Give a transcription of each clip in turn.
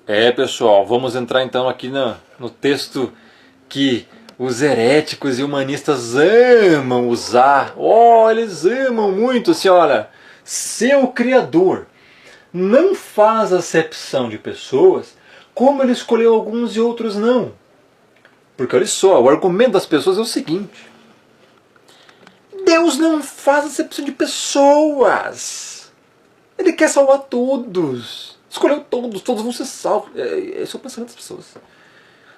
Pessoal, vamos entrar então aqui no texto que os heréticos e humanistas amam usar. Eles amam muito, assim, olha, seu Criador não faz acepção de pessoas, como ele escolheu alguns e outros não. Porque olha só, o argumento das pessoas é o seguinte: Deus não faz acepção de pessoas. Ele quer salvar todos. Escolheu todos, todos vão ser salvos. Esse é o pensamento das pessoas.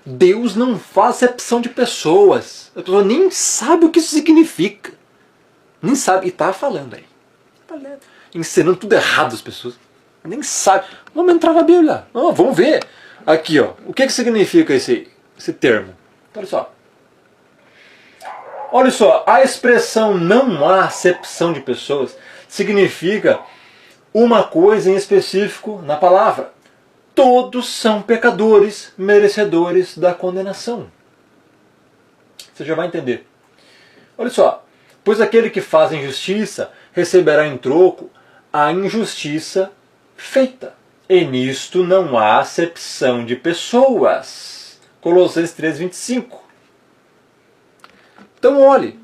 Deus não faz acepção de pessoas. A pessoa nem sabe o que isso significa. Nem sabe. E está falando aí. Ensinando tudo errado às pessoas. Nem sabe. Vamos entrar na Bíblia. Vamos ver. Aqui, ó. O que significa esse termo? Olha só. Olha só. A expressão não há acepção de pessoas significa uma coisa em específico na palavra. Todos são pecadores, merecedores da condenação. Você já vai entender. Olha só. Pois aquele que faz injustiça receberá em troco a injustiça feita. E nisto não há acepção de pessoas. Colossenses 3:25. Então olhe,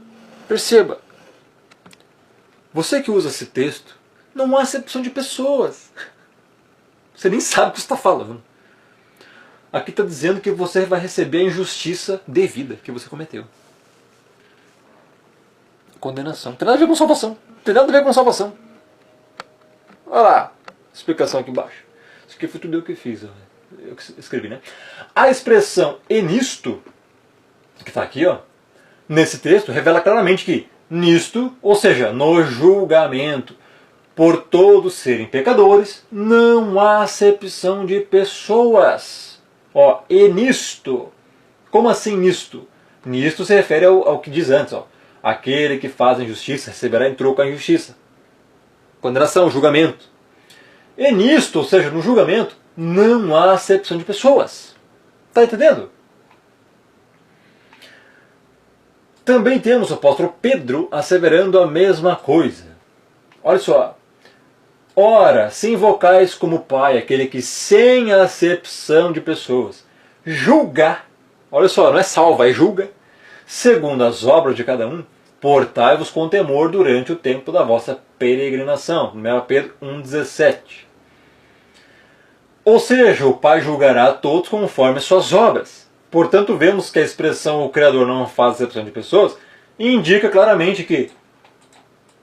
perceba. Você que usa esse texto, não há acepção de pessoas. Você nem sabe o que você está falando. Aqui está dizendo que você vai receber a injustiça devida que você cometeu. Condenação. Não tem nada a ver com salvação. Não tem nada a ver com salvação. Olha lá. Explicação aqui embaixo. Isso aqui foi tudo eu que fiz. Eu que escrevi, né? A expressão "e nisto", que está aqui, ó, nesse texto, revela claramente que nisto, ou seja, no julgamento, por todos serem pecadores, não há acepção de pessoas. E nisto. Como assim nisto? Nisto se refere ao que diz antes. Aquele que faz a injustiça receberá em troco a injustiça. Condenação, julgamento. E nisto, ou seja, no julgamento, não há acepção de pessoas. Está entendendo? Também temos o apóstolo Pedro asseverando a mesma coisa. Olha só. Ora, se invocais como Pai aquele que sem acepção de pessoas julga, olha só, não é salva, é julga, segundo as obras de cada um, portai-vos com temor durante o tempo da vossa peregrinação. 1 Pedro 1,17. Ou seja, o Pai julgará a todos conforme suas obras. Portanto, vemos que a expressão "o Criador não faz acepção de pessoas" indica claramente que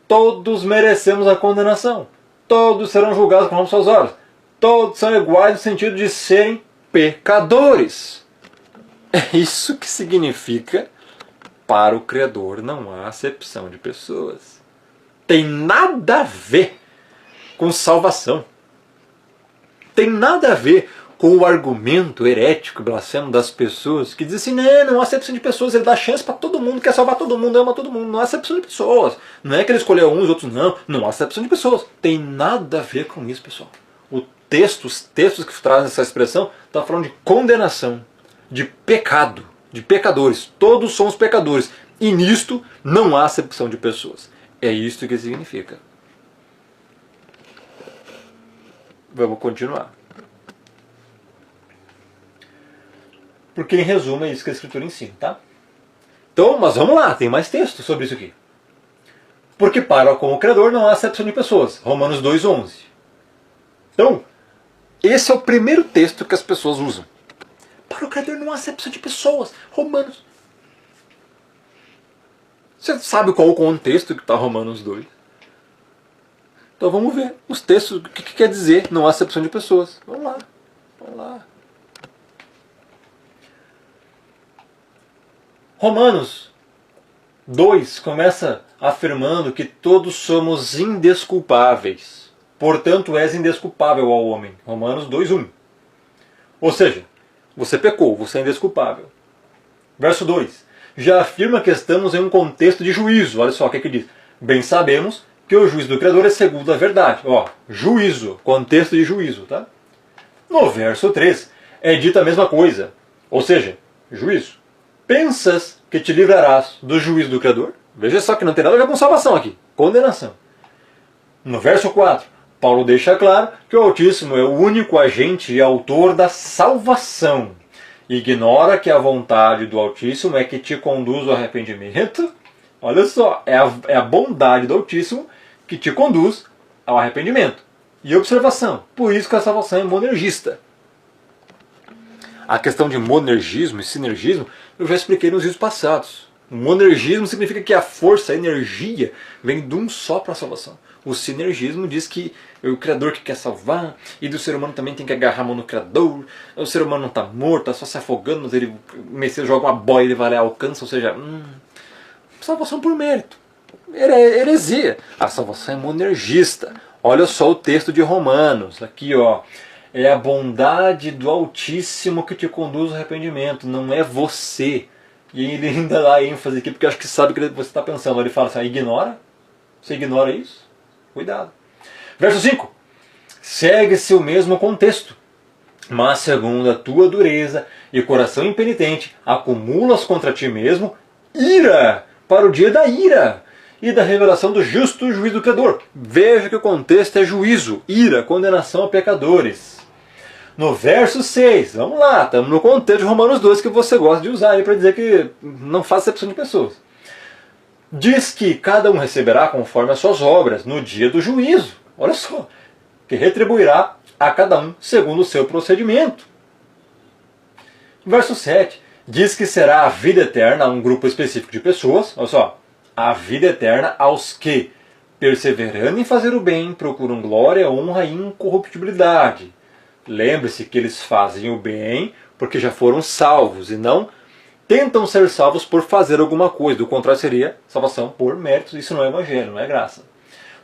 todos merecemos a condenação. Todos serão julgados conforme suas obras. Todos são iguais no sentido de serem pecadores. É isso que significa: para o Criador não há acepção de pessoas. Tem nada a ver com salvação. Tem nada a ver com o argumento herético e blasfemo das pessoas que dizem assim: não há acepção de pessoas, ele dá chance para todo mundo, quer salvar todo mundo, ama todo mundo, não há acepção de pessoas. Não é que ele escolheu uns, outros não há acepção de pessoas. Tem nada a ver com isso, pessoal. Os textos que trazem essa expressão estão falando de condenação, de pecado, de pecadores. Todos somos pecadores. E nisto não há acepção de pessoas. É isto que significa. Vamos continuar. Porque em resumo é isso que a Escritura ensina, tá? Então, mas vamos lá, tem mais texto sobre isso aqui. Porque para com o Criador não há acepção de pessoas. Romanos 2,11. Então, esse é o primeiro texto que as pessoas usam. Para o Criador não há acepção de pessoas. Romanos. Você sabe qual o contexto que está Romanos 2? Então vamos ver os textos, o que quer dizer não há acepção de pessoas. Vamos lá. Vamos lá. Romanos 2 começa afirmando que todos somos indesculpáveis. Portanto, és indesculpável ao homem. Romanos 2,1. Ou seja, você pecou, você é indesculpável. Verso 2. Já afirma que estamos em um contexto de juízo. Olha só o que diz. Bem sabemos que o juízo do Criador é segundo a verdade. Juízo, contexto de juízo, tá? No verso 3 é dita a mesma coisa. Ou seja, juízo. Pensas que te livrarás do juízo do Criador? Veja só que não tem nada a ver com salvação aqui. Condenação. No verso 4. Paulo deixa claro que o Altíssimo é o único agente e autor da salvação. Ignora que a vontade do Altíssimo é que te conduz ao arrependimento. Olha só, é a bondade do Altíssimo que te conduz ao arrependimento. E observação, por isso que a salvação é monergista. A questão de monergismo e sinergismo eu já expliquei nos vídeos passados. O monergismo significa que a força, a energia, vem de um só para a salvação. O sinergismo diz que é o Criador que quer salvar, e do ser humano também tem que agarrar a mão no Criador. O ser humano não está morto, está só se afogando, mas ele, Messias joga uma boia e ele vai lá e alcança, ou seja, salvação por mérito. Heresia. A salvação é monergista. Olha só o texto de Romanos, aqui ó. É a bondade do Altíssimo que te conduz ao arrependimento, não é você. E ele ainda dá ênfase aqui, porque acho que sabe o que você está pensando. Ele fala assim, ignora? Você ignora isso? Cuidado. Verso 5. Segue-se o mesmo contexto. Mas segundo a tua dureza e coração impenitente, acumulas contra ti mesmo ira para o dia da ira e da revelação do justo juízo do Criador. Veja que o contexto é juízo, ira, condenação a pecadores. No verso 6, vamos lá, estamos no contexto de Romanos 2 que você gosta de usar aí para dizer que não faz acepção de pessoas. Diz que cada um receberá conforme as suas obras no dia do juízo. Olha só, que retribuirá a cada um segundo o seu procedimento. Verso 7, diz que será a vida eterna a um grupo específico de pessoas. Olha só, a vida eterna aos que, perseverando em fazer o bem, procuram glória, honra e incorruptibilidade. Lembre-se que eles fazem o bem porque já foram salvos e não tentam ser salvos por fazer alguma coisa. Do contrário seria salvação por méritos. Isso não é evangelho, não é graça.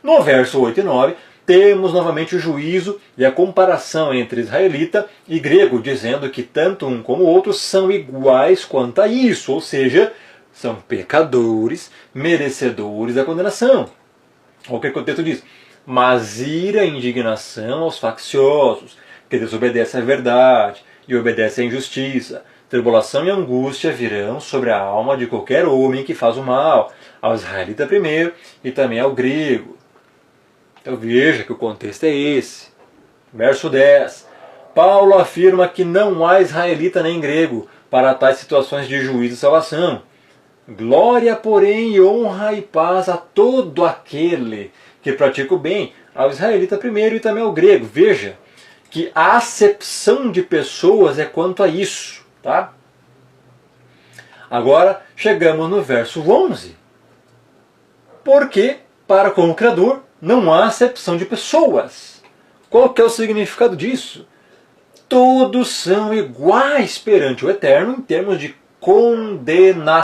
No verso 8 e 9, temos novamente o juízo e a comparação entre israelita e grego, dizendo que tanto um como o outro são iguais quanto a isso, ou seja, são pecadores, merecedores da condenação. Olha o que o texto diz. Mas ira e indignação aos facciosos, que desobedecem à verdade e obedecem à injustiça. Tribulação e angústia virão sobre a alma de qualquer homem que faz o mal, ao israelita primeiro e também ao grego. Então veja que o contexto é esse. Verso 10. Paulo afirma que não há israelita nem grego para tais situações de juízo e salvação. Glória, porém, honra e paz a todo aquele que pratica o bem, ao israelita primeiro e também ao grego. Veja que a acepção de pessoas é quanto a isso. Tá? Agora chegamos no verso 11. Porque, para com o Criador, não há acepção de pessoas. Qual que é o significado disso? Todos são iguais perante o Eterno em termos de condenação.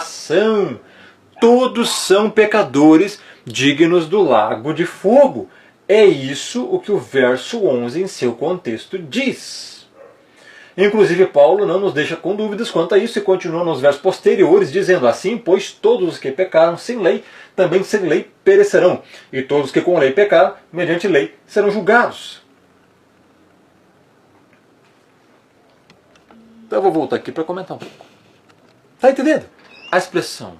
Todos são pecadores dignos do lago de fogo. É isso o que o verso 11 em seu contexto diz. Inclusive Paulo não nos deixa com dúvidas quanto a isso e continua nos versos posteriores dizendo assim, pois todos os que pecaram sem lei, também sem lei perecerão, e todos os que com lei pecaram, mediante lei, serão julgados. Então eu vou voltar aqui para comentar um pouco. Está entendendo? A expressão,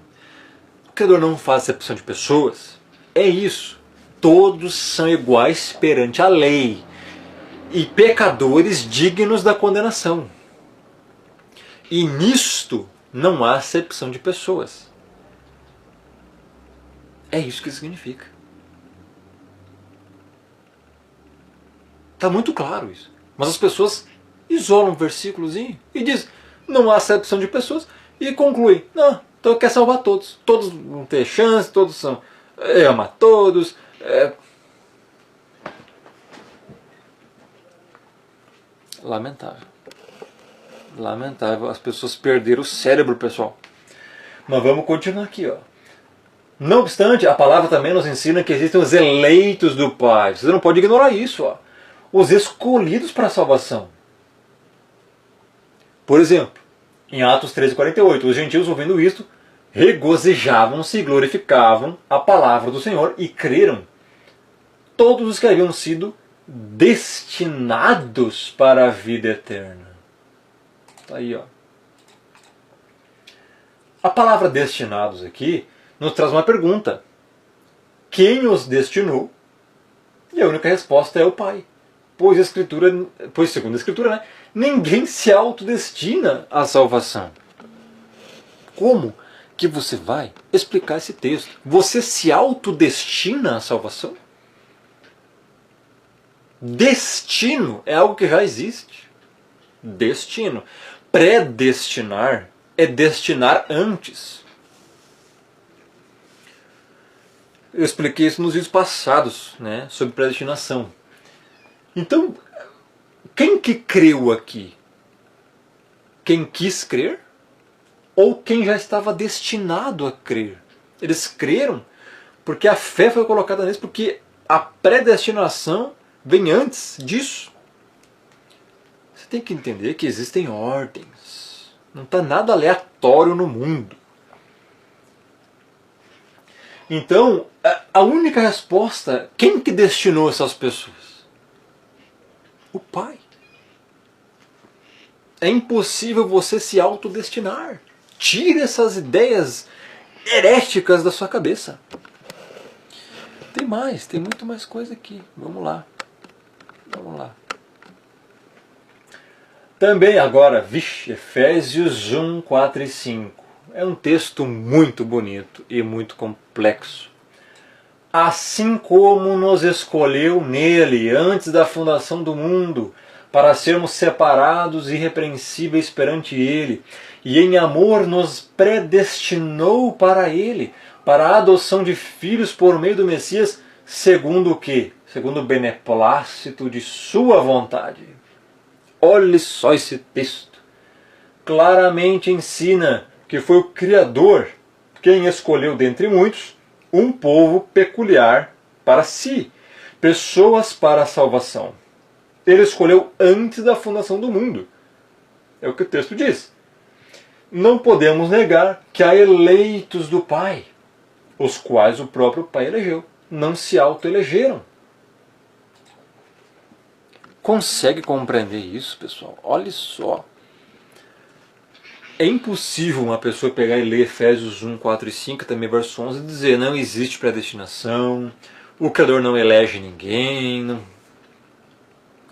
o Criador não faz acepção de pessoas, é isso. Todos são iguais perante a lei e pecadores dignos da condenação. E nisto não há acepção de pessoas. É isso que significa. Está muito claro isso. Mas as pessoas isolam um versículozinho e dizem, não há acepção de pessoas, e concluem, não, então quer salvar todos. Todos vão ter chance, todos são... ama todos... Lamentável. Lamentável. As pessoas perderam o cérebro, pessoal. Mas vamos continuar aqui, ó. Não obstante, a palavra também nos ensina que existem os eleitos do Pai. Você não pode ignorar isso, ó. Os escolhidos para a salvação. Por exemplo, em Atos 13:48, os gentios ouvindo isto, regozijavam-se e glorificavam a palavra do Senhor e creram. Todos os que haviam sido destinados para a vida eterna. Está aí, ó. A palavra destinados aqui nos traz uma pergunta. Quem os destinou E a única resposta é o Pai. Pois, segundo a Escritura, né, ninguém se autodestina à salvação. Como que você vai explicar esse texto? Você se autodestina à salvação? Destino é algo que já existe. Destino. Predestinar é destinar antes. Eu expliquei isso nos vídeos passados, né, sobre predestinação. Então, quem que creu aqui? Quem quis crer? Ou quem já estava destinado a crer? Eles creram porque a fé foi colocada neles, porque a predestinação vem antes disso. Você tem que entender que existem ordens. Não está nada aleatório no mundo. Então, a única resposta, quem que destinou essas pessoas? O Pai. É impossível você se autodestinar. Tire essas ideias heréticas da sua cabeça. Tem muito mais coisa aqui. Vamos lá. Também agora, Efésios 1, 4 e 5. É um texto muito bonito e muito complexo. Assim como nos escolheu nele antes da fundação do mundo, para sermos separados e irrepreensíveis perante ele, e em amor nos predestinou para ele, para a adoção de filhos por meio do Messias, segundo o quê? Segundo o beneplácito de sua vontade. Olhe só esse texto. Claramente ensina que foi o Criador quem escolheu dentre muitos um povo peculiar para si, pessoas para a salvação. Ele escolheu antes da fundação do mundo. É o que o texto diz. Não podemos negar que há eleitos do Pai, os quais o próprio Pai elegeu. Não se autoelegeram. Consegue compreender isso, pessoal? Olha só. É impossível uma pessoa pegar e ler Efésios 1, 4 e 5, também verso 11, e dizer não existe predestinação, o Criador não elege ninguém. Não.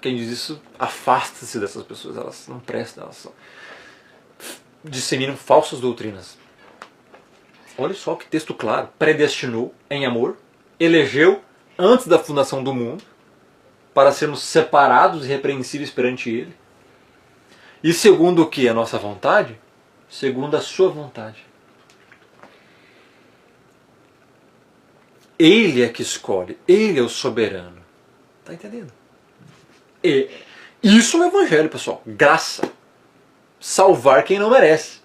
Quem diz isso, afasta-se dessas pessoas, elas não prestam, elas disseminam falsas doutrinas. Olha só que texto claro. Predestinou em amor, elegeu antes da fundação do mundo, para sermos separados e irrepreensíveis perante Ele. E segundo o que? A nossa vontade? Segundo a sua vontade. Ele é que escolhe. Ele é o soberano. Está entendendo? E isso é o Evangelho, pessoal. Graça. Salvar quem não merece.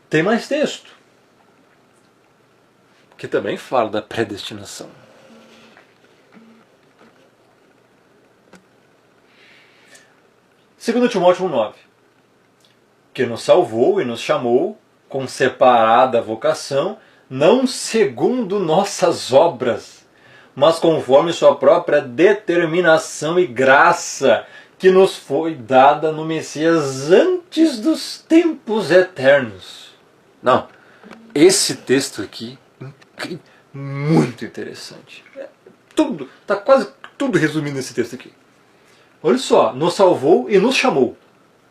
Tem mais texto, que também fala da predestinação. Segundo Timóteo 1,9, que nos salvou e nos chamou com separada vocação, não segundo nossas obras, mas conforme sua própria determinação e graça, que nos foi dada no Messias antes dos tempos eternos. Não, esse texto aqui, muito interessante. Está quase tudo resumindo nesse texto aqui. Olha só, nos salvou e nos chamou.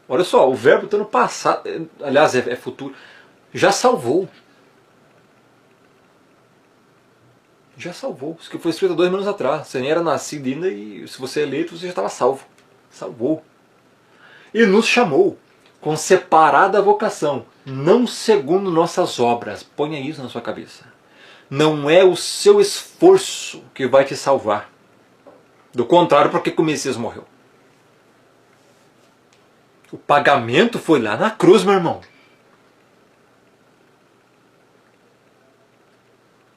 Olha só, o verbo está no passado, aliás, é futuro. Já salvou. Já salvou. Isso que foi escrito há 2 anos atrás. Você nem era nascido ainda e se você é eleito, você já estava salvo. Salvou. E nos chamou com separada vocação, não segundo nossas obras. Ponha isso na sua cabeça. Não é o seu esforço que vai te salvar. Do contrário, por que o Messias morreu? O pagamento foi lá na cruz, meu irmão.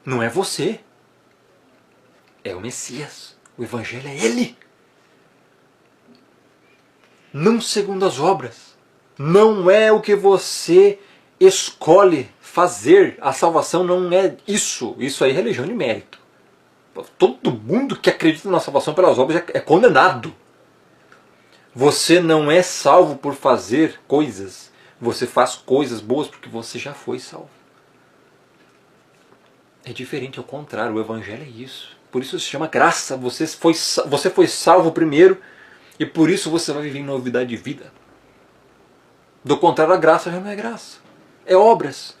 Não é você. É o Messias. O Evangelho é Ele. Não segundo as obras. Não é o que você escolhe fazer. A salvação não é isso. Isso aí é religião de mérito. Todo mundo que acredita na salvação pelas obras é condenado. Você não é salvo por fazer coisas. Você faz coisas boas porque você já foi salvo. É diferente, ao contrário. O Evangelho é isso. Por isso se chama graça. Você foi salvo primeiro e por isso você vai viver em novidade de vida. Do contrário, a graça já não é graça. É obras.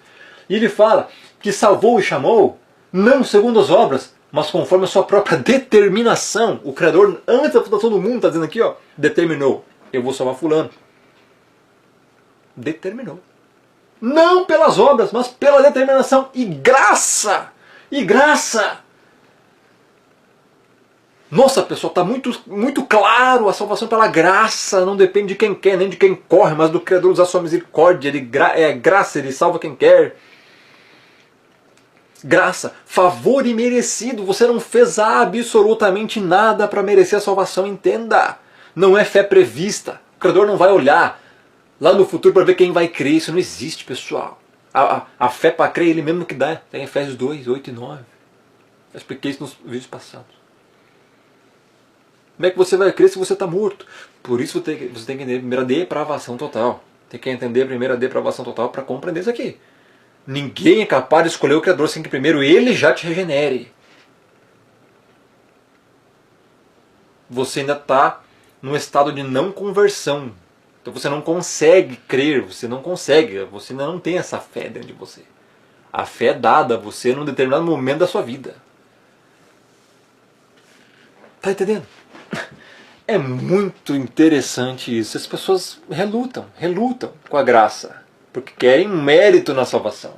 E ele fala que salvou e chamou, não segundo as obras, mas conforme a sua própria determinação. O Criador, antes da fundação do mundo, está dizendo aqui, ó, determinou. Eu vou salvar fulano. Determinou. Não pelas obras, mas pela determinação. E graça! E graça! Nossa, pessoal, está muito claro. A salvação pela graça. Não depende de quem quer, nem de quem corre, mas do Criador usar sua misericórdia. Ele é graça, ele salva quem quer. Graça, favor imerecido. Você não fez absolutamente nada para merecer a salvação, entenda. Não é fé prevista. O Criador não vai olhar lá no futuro para ver quem vai crer. Isso não existe, pessoal. A fé para crer, ele mesmo que dá. Tem Efésios 2, 8 e 9. Eu expliquei isso nos vídeos passados. Como é que você vai crer se você está morto? Por isso você tem que entender a primeira depravação total. Tem que entender a primeira depravação total para compreender isso aqui. Ninguém é capaz de escolher o Criador sem que primeiro ele já te regenere. Você ainda está num estado de não conversão. Então você não consegue crer, você ainda não tem essa fé dentro de você. A fé é dada a você num determinado momento da sua vida. Tá entendendo? É muito interessante isso. As pessoas relutam com a graça, porque querem um mérito na salvação.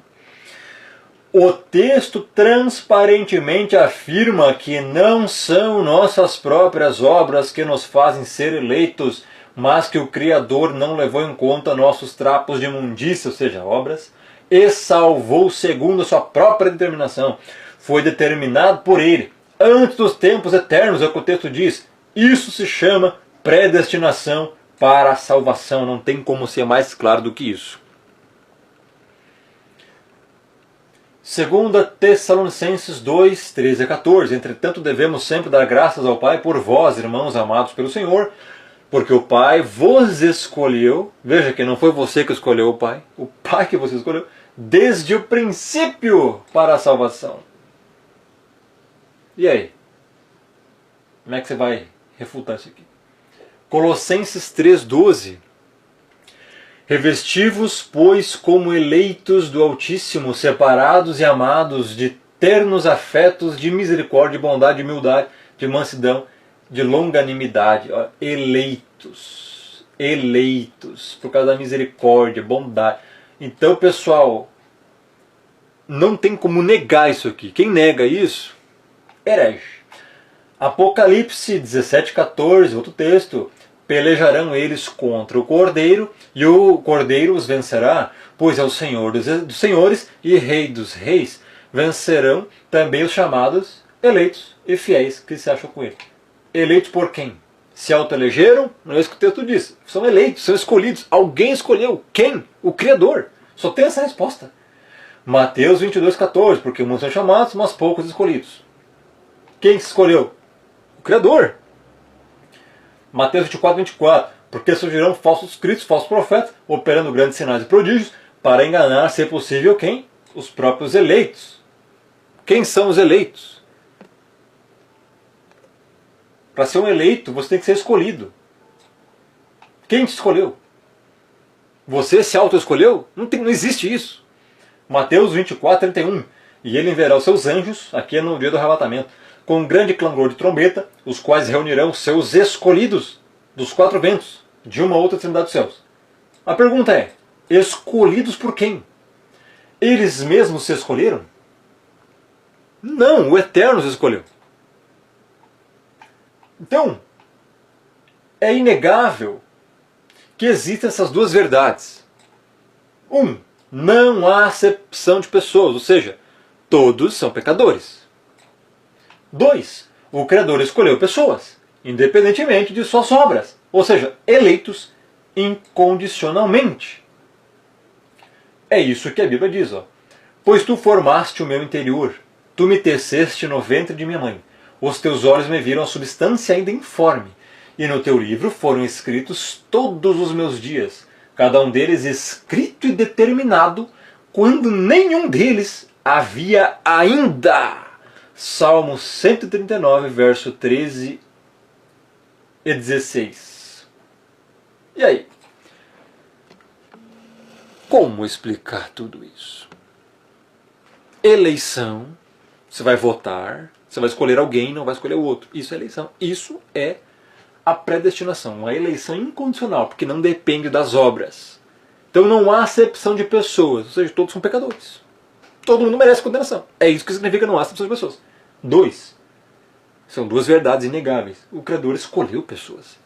O texto transparentemente afirma que não são nossas próprias obras que nos fazem ser eleitos, mas que o Criador não levou em conta nossos trapos de imundícia, ou seja, obras, e salvou segundo a sua própria determinação. Foi determinado por ele, antes dos tempos eternos, é o que o texto diz. Isso se chama predestinação para a salvação. Não tem como ser mais claro do que isso. 2 Tessalonicenses 2, 13 a 14. Entretanto, devemos sempre dar graças ao Pai por vós, irmãos amados pelo Senhor, porque o Pai vos escolheu. Veja que não foi você que escolheu o Pai que você escolheu, desde o princípio para a salvação. E aí? Como é que você vai refutar isso aqui? Colossenses 3,12. Revesti-vos, pois, como eleitos do Altíssimo, separados e amados de ternos afetos de misericórdia, de bondade, de humildade, de mansidão, de longanimidade. Eleitos. Eleitos. Por causa da misericórdia, bondade. Então, pessoal, não tem como negar isso aqui. Quem nega isso, herege. Apocalipse 17,14, outro texto. Pelejarão eles contra o Cordeiro, e o Cordeiro os vencerá, pois é o Senhor dos senhores e Rei dos reis. Vencerão também os chamados eleitos e fiéis que se acham com ele. Eleitos por quem? Se autoelegeram? Não é isso que o texto diz. São eleitos, são escolhidos. Alguém escolheu. Quem? O Criador. Só tem essa resposta. Mateus 22,14, porque muitos são chamados, mas poucos escolhidos. Quem se escolheu? O Criador. Mateus 24, porque surgirão falsos cristos, falsos profetas, operando grandes sinais e prodígios, para enganar, se possível, quem? Os próprios eleitos. Quem são os eleitos? Para ser um eleito, você tem que ser escolhido. Quem te escolheu? Você se auto-escolheu? Não existe isso. Mateus 24:31. E ele enviará os seus anjos, aqui é no dia do arrebatamento, com um grande clangor de trombeta, os quais reunirão seus escolhidos dos quatro ventos, de uma outra extremidade dos céus. A pergunta é, escolhidos por quem? Eles mesmos se escolheram? Não, o Eterno se escolheu. Então, é inegável que existem essas duas verdades. Não há acepção de pessoas, ou seja, todos são pecadores. 2. O Criador escolheu pessoas, independentemente de suas obras, ou seja, eleitos incondicionalmente. É isso que a Bíblia diz, ó. Pois tu formaste o meu interior, tu me teceste no ventre de minha mãe. Os teus olhos me viram a substância ainda informe, e no teu livro foram escritos todos os meus dias, cada um deles escrito e determinado, quando nenhum deles havia ainda Salmo 139, verso 13 e 16. E aí? Como explicar tudo isso? Eleição, você vai votar, você vai escolher alguém, não vai escolher o outro. Isso é eleição. Isso é a predestinação, uma eleição incondicional, porque não depende das obras. Então não há acepção de pessoas, ou seja, todos são pecadores. Todo mundo merece condenação. É isso que significa não há acepção de pessoas. 2. São duas verdades inegáveis. O Criador escolheu pessoas,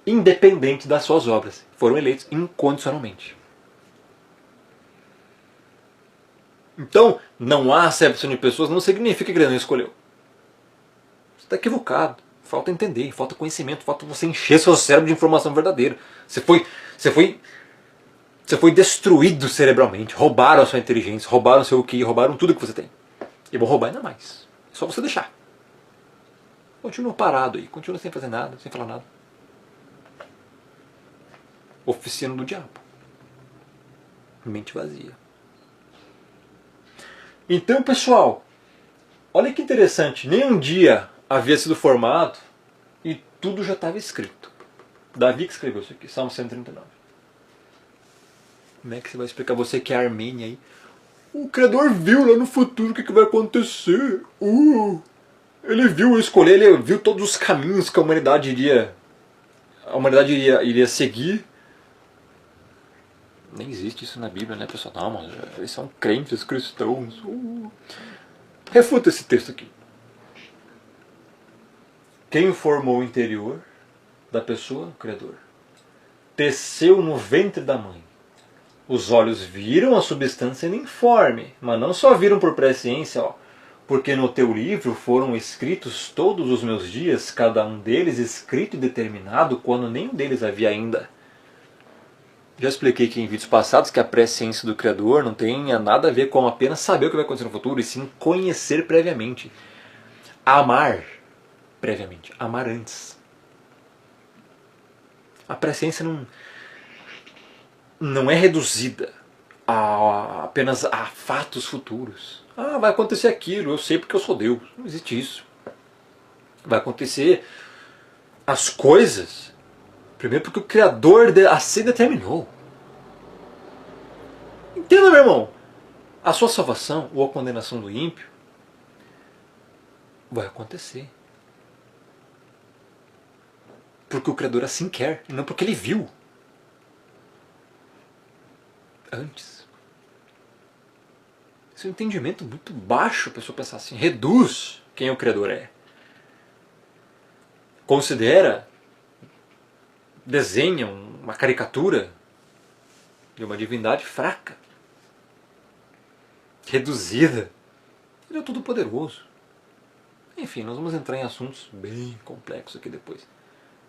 independente das suas obras. Foram eleitos incondicionalmente. Então, não há acepção de pessoas não significa que ele não escolheu. Você está equivocado. Falta entender, falta conhecimento, falta você encher seu cérebro de informação verdadeira. Você foi destruído cerebralmente. Roubaram a sua inteligência, roubaram o seu QI, roubaram tudo que você tem. E vão roubar ainda mais. É só você deixar. Continua parado aí, continua sem fazer nada, sem falar nada. Oficina do diabo. Mente vazia. Então, pessoal, olha que interessante. Nem um dia havia sido formado e tudo já estava escrito. Davi que escreveu isso aqui, Salmo 139. Como é que você vai explicar, você que é Armênia aí? O Criador viu lá no futuro o que vai acontecer. Ele viu escolher, ele viu todos os caminhos que a humanidade iria seguir. Nem existe isso na Bíblia, né, pessoal? Não, mas eles são crentes cristãos. Refuta esse texto aqui. Quem formou o interior da pessoa? O Criador. Teceu no ventre da mãe. Os olhos viram a substância informe, mas não só viram por presciência, porque no teu livro foram escritos todos os meus dias, cada um deles escrito e determinado, quando nenhum deles havia ainda. Já expliquei aqui em vídeos passados que a presciência do Criador não tem nada a ver com apenas saber o que vai acontecer no futuro, e sim conhecer previamente. Amar previamente. Amar antes. A presciência não é reduzida apenas a fatos futuros. Vai acontecer aquilo, eu sei porque eu sou Deus. Não existe isso. Vai acontecer as coisas, primeiro porque o Criador assim determinou. Entenda, meu irmão. A sua salvação ou a condenação do ímpio vai acontecer. Porque o Criador assim quer, e não porque ele viu antes. Esse é um entendimento muito baixo, a pessoa pensar assim, reduz quem o Criador é. Considera, desenha uma caricatura de uma divindade fraca, reduzida. Ele é o Todo-Poderoso. Enfim, nós vamos entrar em assuntos bem complexos aqui depois.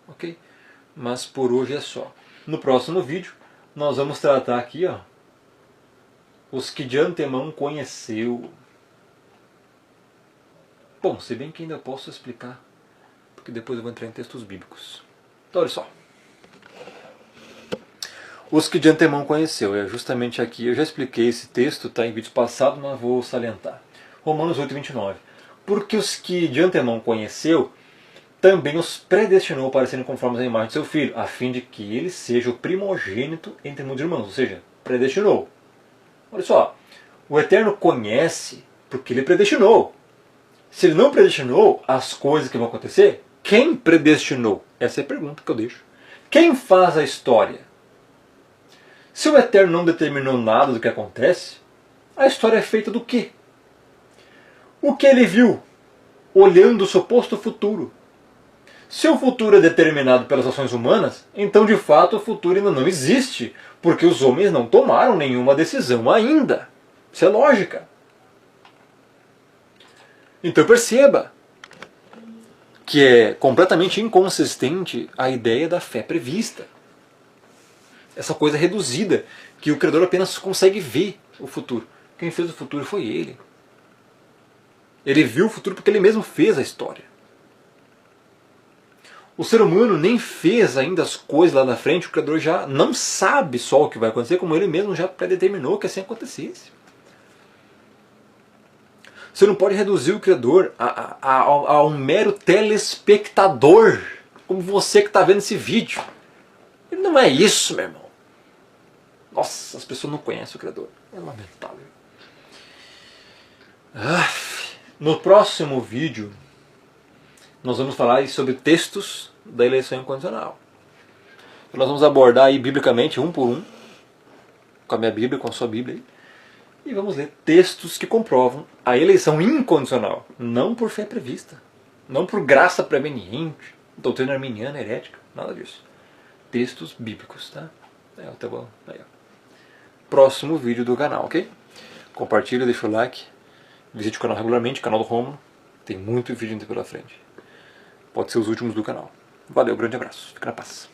Ok? Mas por hoje é só. No próximo vídeo, nós vamos tratar aqui, os que de antemão conheceu. Bom, se bem que ainda posso explicar, porque depois eu vou entrar em textos bíblicos. Então, olha só. Os que de antemão conheceu, é justamente aqui, eu já expliquei esse texto, está em vídeos passados, mas vou salientar. Romanos 8:29. Porque os que de antemão conheceu, também os predestinou para serem conformes à imagem de seu Filho, a fim de que ele seja o primogênito entre muitos irmãos, ou seja, predestinou. Olha só, o Eterno conhece porque ele predestinou. Se ele não predestinou as coisas que vão acontecer, quem predestinou? Essa é a pergunta que eu deixo. Quem faz a história? Se o Eterno não determinou nada do que acontece, a história é feita do quê? O que ele viu, olhando o suposto futuro. Se o futuro é determinado pelas ações humanas, então de fato o futuro ainda não existe, porque os homens não tomaram nenhuma decisão ainda. Isso é lógica. Então perceba que é completamente inconsistente a ideia da fé prevista. Essa coisa reduzida, que o Criador apenas consegue ver o futuro. Quem fez o futuro foi ele. Ele viu o futuro porque ele mesmo fez a história. O ser humano nem fez ainda as coisas lá na frente, o Criador já não sabe só o que vai acontecer, como ele mesmo já predeterminou que assim acontecesse. Você não pode reduzir o Criador a um mero telespectador, como você que está vendo esse vídeo. Ele não é isso, meu irmão. Nossa, as pessoas não conhecem o Criador. É lamentável. No próximo vídeo, nós vamos falar sobre textos da eleição incondicional. Nós vamos abordar aí biblicamente, um por um, com a minha Bíblia, com a sua Bíblia aí, e vamos ler textos que comprovam a eleição incondicional, não por fé prevista, não por graça preveniente, doutrina arminiana, herética, nada disso. Textos bíblicos, tá? Tá bom. Aí, ó. Próximo vídeo do canal, ok? Compartilha, deixa o like, visite o canal regularmente, o canal do Rômulo, tem muito vídeo ainda pela frente. Pode ser os últimos do canal. Valeu, grande abraço, fica na paz.